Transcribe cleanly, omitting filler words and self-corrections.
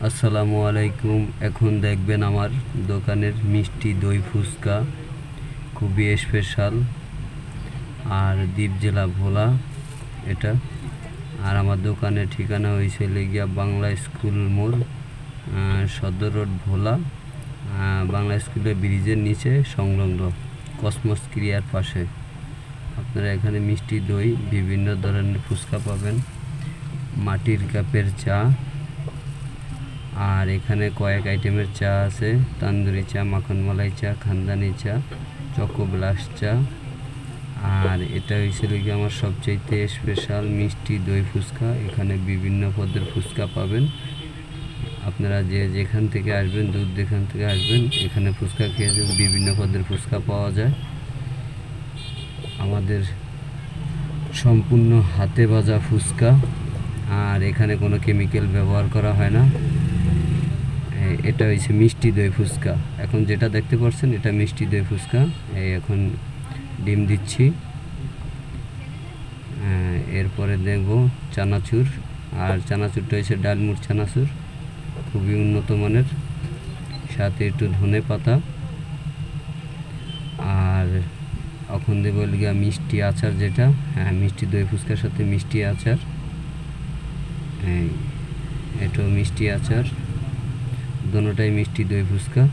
আসসালামু আলাইকুম। এখন দেখবেন আমার দোকানের মিষ্টি দই ফুচকা, খুবই স্পেশাল। আর দ্বীপ জেলা ভোলা এটা। আর আমার দোকানের ঠিকানা হয়েছে গিয়া বাংলা স্কুল মোড়, সদর রোড ভোলা। বাংলা স্কুলের ব্রিজের নিচে সংলগ্ন কসমস ক্রিয়ার পাশে। আপনারা এখানে মিষ্টি দই, বিভিন্ন ধরনের ফুচকা পাবেন, মাটির কাপের চা, আর এখানে কয়েক আইটেমের চা আছে: তান্দুরি চা, মাখন মালাই চা, খানদানি চা, চকো ব্লাস চা। আর এটা হয়েছিল কি আমার সবচাইতে স্পেশাল মিষ্টি দই ফুচকা। এখানে বিভিন্ন পদের ফুচকা পাবেন। আপনারা যেখান থেকে আসবেন, দূর যেখান থেকে আসবেন, এখানে ফুচকা খেয়ে বিভিন্ন পদের ফুচকা পাওয়া যায়। আমাদের সম্পূর্ণ হাতে ভাজা ফুচকা, আর এখানে কোনো কেমিক্যাল ব্যবহার করা হয় না। এটা হচ্ছে মিষ্টি দই ফুচকা। এখন যেটা দেখতে পাচ্ছেন এটা মিষ্টি দই ফুচকা। এখন ডিম দিচ্ছি, এরপরে দেখব চানাচুর। আর চানাচুরটা হচ্ছে ডালমুড় চানাচুর, খুবই উন্নত মানের, সাথে একটু ধনে পাতা। আর এখন দেবো গিয়া মিষ্টি আচার, যেটা মিষ্টি দই ফুচকার সাথে মিষ্টি আচার। এটাও মিষ্টি আচার, দোনোটাই মিষ্টি দই ফুচকা।